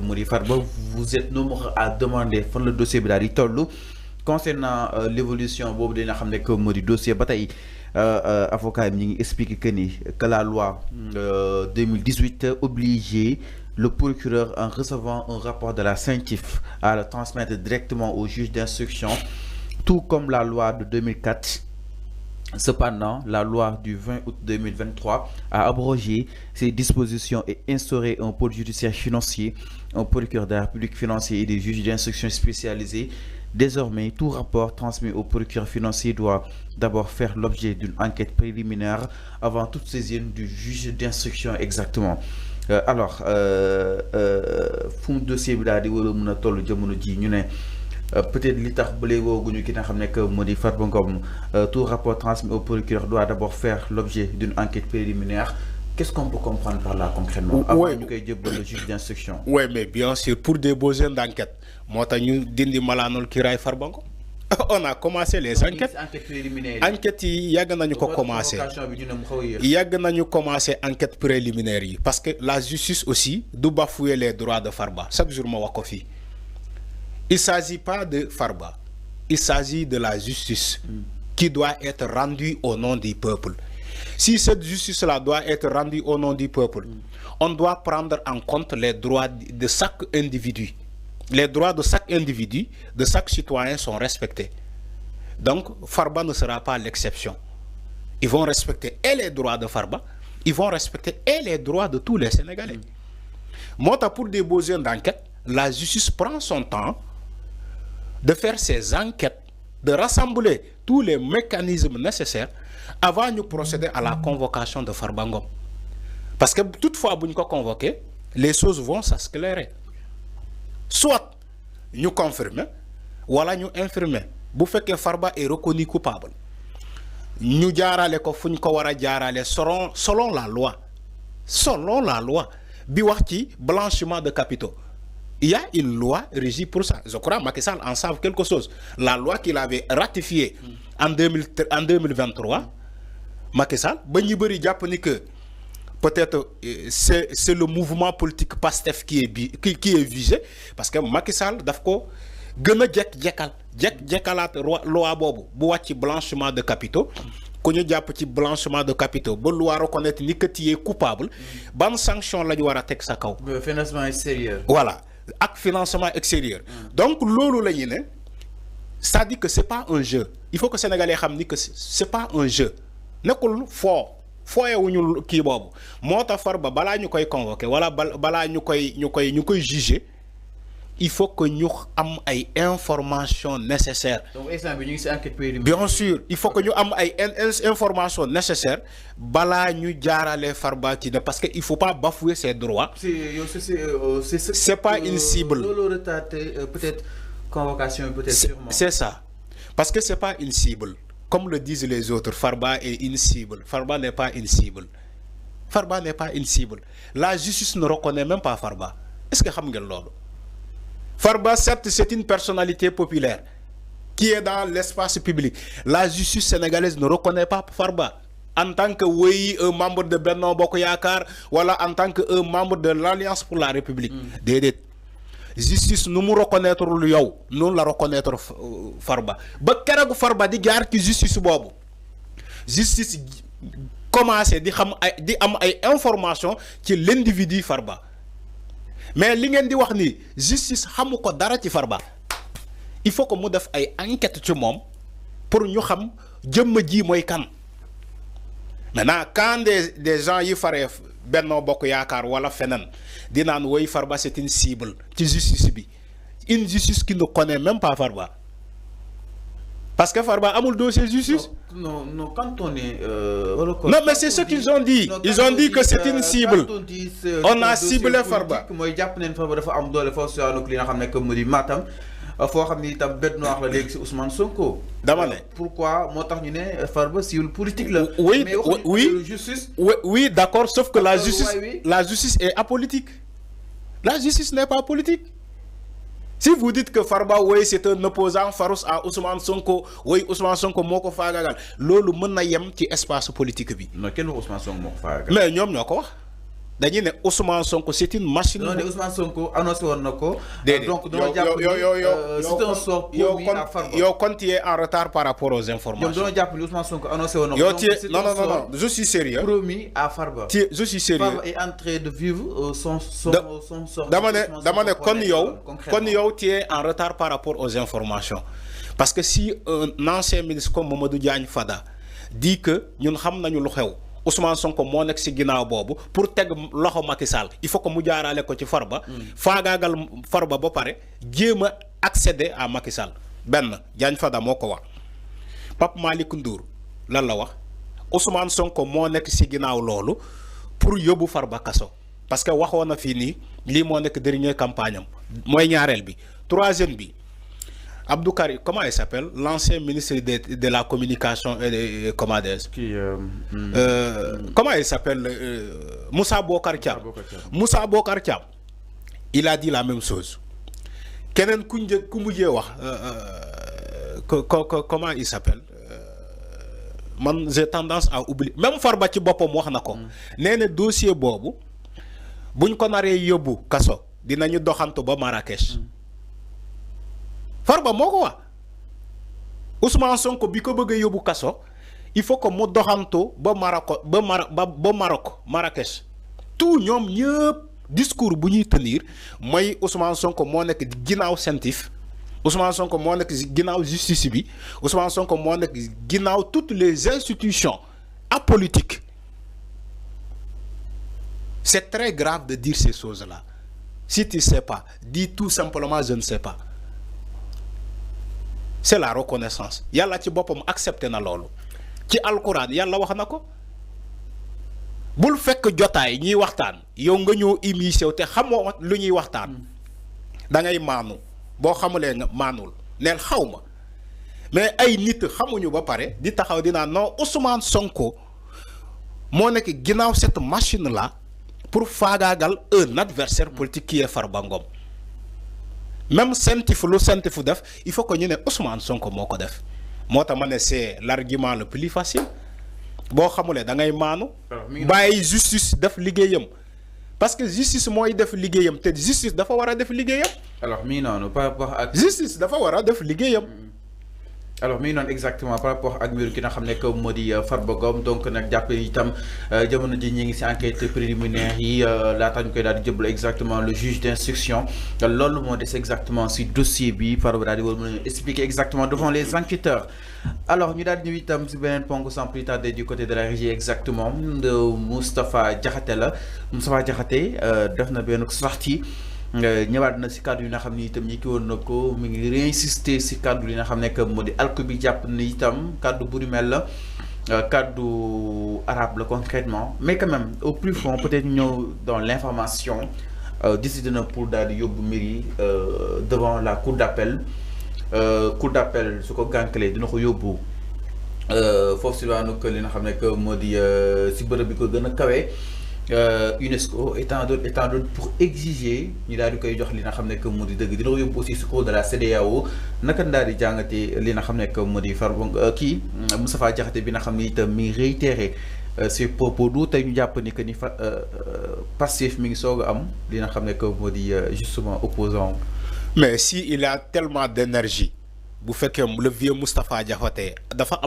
Mody Farba, vous êtes nombreux à demander fan le dossier bi daal di toll concernant l'évolution boobu dina xam ne que Mody dossier ba tey avocat yi ñu ngi expliqué que la loi 2018 obligeait le procureur, en recevant un rapport de la CENTIF, à le transmettre directement au juge d'instruction, tout comme la loi de 2004. Cependant, la loi du 20 août 2023 a abrogé ces dispositions et instauré un pôle judiciaire financier, un procureur de la République financier et des juges d'instruction spécialisés. Désormais, tout rapport transmis au procureur financier doit d'abord faire l'objet d'une enquête préliminaire avant toute saisine du juge d'instruction exactement. Alors, fu mu dossier bi daal di war a mën a toll jamono ji ñu ne peut-être li tax bële wooguñu ki nga xam ne que Mody Farba Ngom tout rapport transmis au procureur doit d'abord faire l'objet d'une enquête préliminaire. Qu'est-ce qu'on peut comprendre par là concrètement avant ñu koy jëbbal le juge d'instruction? Oui, mais bien sûr, pour des besoins d'enquête moo tax ñu dindi malaanul kiraay Farba Ngom. On a commencé les enquêtes. Enquêtes yi yàgg nañu ko commencé. Yàgg nañu commencé enquête préliminaire yi parce que la justice aussi doit bafouer les droits de Farba. Chaque jour ma wax ko fi. Il s'agit pas de Farba. Il s'agit de la justice qui doit être rendue au nom du peuple. Si cette justice-là doit être rendue au nom du peuple, on doit prendre en compte les droits de chaque individu. Les droits de chaque individu, de chaque citoyen sont respectés. Donc, Farba ne sera pas l'exception. Ils vont respecter et les droits de Farba, ils vont respecter et les droits de tous les Sénégalais. Moi, pour des besoins d'enquête, la justice prend son temps de faire ses enquêtes, de rassembler tous les mécanismes nécessaires avant de procéder à la convocation de Farba Ngom. Parce que toutefois, si nous convoquer, les choses vont s'accélérer. Soit nous confirmons, ou nous infirmons. Si que Farba est reconnu coupable, nous diarale ko fuñ ko wara diarale selon la loi. Selon la loi. Biwaki blanchiment de capitaux. Il y a une loi régie pour ça. Je crois que Macky Sall en savent quelque chose. La loi qu'il avait ratifiée en 2023, Macky Sall, que peut-être c'est le mouvement politique PASTEF qui est visé, parce que Macky Sall dafko gëna jekalat loi bobu bu wacc blanchiment de capitaux ko ñu japp ci blanchiment de capitaux ba loi reconnaître ni que tu es coupable ban sanction lañu wara tek sa kaw financement extérieur voilà ak financement extérieur donc lolu lañu né ça dit que c'est pas un jeu il faut que sénégalais xam ni que c'est pas un jeu nekul foyewuñu kii boobu moo tax Farba balaa ñu koy convoquer wala balaa ñu koy juger il faut que ñu am ay informations nécessaires. Donc instant bi ñu ngi ci enquête préliminaire. Bien sûr il faut que ñu am ay informations nécessaires balaa ñu jaarale Farba ci ne parce que il faut pas bafouer ses droits. C'est pas une cible. Loolu retardé peut-être convocation peut-être sûrement. C'est ça parce que c'est pas une cible. Comme le disent les autres, Farba est une cible. Farba n'est pas une cible. Farba n'est pas une cible. La justice ne reconnaît même pas Farba. Est-ce que vous savez ça? Farba, certes, c'est une personnalité populaire qui est dans l'espace public. La justice sénégalaise ne reconnaît pas Farba en tant que un membre de Benno Bokk Yaakaar ou en tant que membre de l'Alliance pour la République. Déedéet. Justice nous mu reconnaître lu yow non la reconnaître Farba ba keroog Farba di jaar ci justice bobu justice commencé di am ay information ci l'individu Farba mais li ngeen di wax ni justice xamu ko dara ci Farba il faut que mu def ay enquête ci mom pour ñu xam jëmm ji moy kan maintenant quand des gens yi faré Benno Bokk Yaakaar wala fenen di naan woy Farba c'est une cible ci justice bi une justice qui ne connaît même pas Farba parce que Farba amul dossier justice. Non, quand on est non mais c'est ce qu'ils ont dit. Ils ont dit que c'est une cible. On a ciblé Farba. Mooy jàpp nañ Farba dafa am doole force ak li nga xam ne que Mody Matam foo xam ni itam bête noire la léegi ci Ousmane Sonko. dama ne pourquoi moo tax ñu ne Farba cible politique la. oui mais oui justice. oui d'accord sauf que la justice est apolitique. La justice n'est pas politique. Si vous dites que Farba oui c'est un opposant farouche à Ousmane Sonko oui Ousmane Sonko moko faagagal lolu mën na yem ci espace politique bi. non kenn Ousmane Sonko moko faagagal. mais ñom ñoko wax. dañuy ne Ousmane Sonko c'est une machine. non Ousmane Sonko annoncé woon na ko. donc c'est un sort promis à Farba. Yow kon tu es en retard par rapport aux informations. ñoom dañoo jàpp ni Ousmane Sonko annoncé woon na ko. non je suis sérieux. promis à Farba. je suis sérieux. Farba est en train de vivre son sort. dama ne kon yow tu es en retard par rapport aux informations parce que si un ancien ministre comme Mamadou Diagne Fada dit que ñun xam nañu lu xew. Ousmane Sonko moo nekk ci ginnaaw boobu pour teg loxo Macky Sall il faut que mu jaarale ko ci Farba. faagaagal Farba ba pare jéem a accéder à Macky Sall benn Diagne Fada moo ko wax. Pape Malick Ndour lan la wax Ousmane Sonko moo nekk ci ginnaaw loolu pour yóbbu Farba kaso parce que waxoon na fii nii lii moo nekk dernier campagne am mooy ñaareel bi. troisième bi Abdou Karim comment il s'appelle l'ancien ministre de la communication et comment comment il s'appelle Moussa Bokar Thiam. Moussa Bokar Thiam il a dit la même chose keneen ku mujjee wax comment il s'appelle man j'ai tendance à oublier même Farba ci boppam wax na ko nee na dossier boobu buñ ko naree yóbbu kaso dinañu doxantu ba Marrakech. Farba moo ko wax Ousmane Sonko bi ko bëgg a yóbbu kaso il faut que mu doxantu ba Maroc Marrakech tout ñoom ñëpp discours bu ñuy tenir mooy Ousmane Sonko moo nekk ginnaaw CENTIF Ousmane Sonko moo nekk ginnaaw justice bi Ousmane Sonko moo nekk ginnaaw toutes les institutions apolitiques. C'est très grave de dire ces choses-là. Si tu ne sais pas, dis tout simplement je ne sais pas. C'est la reconnaissance. Yalla ci bopam accepté na lolu. Ci alcorane yalla wax nako. Bul fekk jotay ñi waxtaan yow nga ñoo émission te xamoo lu ñuy waxtaan. Da ngay maanu bo xamulé nga maanul neel xawma. Mais ay nit xamuñu ba paré di taxaw dina non Ousmane Sonko mo nek ginaaw cette machine là pour faagaagal un adversaire politique qui est Farba Ngom. Même CENTIF lu CENTIF def il faut que ñu ne Ousmane Sonko moo ko def moo tax ma ne c'est l'argument le plus facile boo xamulee da ngay maanu bàyyi justice def liggéeyam parce que justice mooy def liggéeyam te justice dafa war a def liggéeyam. alors mi noonu par rapport ak. justice dafa war a def liggéeyam. alors mi non exactement par rapport ak mbiru ki nga xam ne que moo di Farba Ngom donc nag jàpp itam jamono ji ñi ngi ci enquête préliminaire yi laata ñu koy daal di jëbal exactement le juge d'instruction loolu moo des exactement si dossier bi Farba daal di war mën a expliquer exactement devant les enquêteurs. alors ñu daal di ñëw itam si beneen ponk sans plus tarder du côté de la régie exactement de Moustapha Diakhaté la Moustapha Diakhaté def na benn sortie ñëwaat na si cadre yi nga xam ni itam ñi ki woon na ko mi ngi réinsister si cadre yi nga xam ne que moo di alko bi jàpp ni itam cadre bu mel la cadre arabe la concrètement mais quand même au plus fond peut-être ñëw dans l'information décidé na pour daal di yóbbu mbir yi devant la cour d'appel su ko gàncalee dina ko yóbbu foofu si waanu que li nga xam ne que moo di si bërëb bi ko gën a kawee UNESCO étant d'autres pour exiger ñu daal di koy jox li nga xam ne que moo di dëgg dina ko yóbbu aussi cour de la CEDEAO naka daal di jàngatee li nga xam ne que moo di Farba kii Moustapha Diakhaté bi nga xam ne itam mi réitéré ses propos du tey ñu jàpp ni que ni Pastef mi ngi soog a am li nga xam ne que moo di justement opposant. Mais si il a tellement d'énergie bu fekkee le vieux Moustapha Diakhaté dafa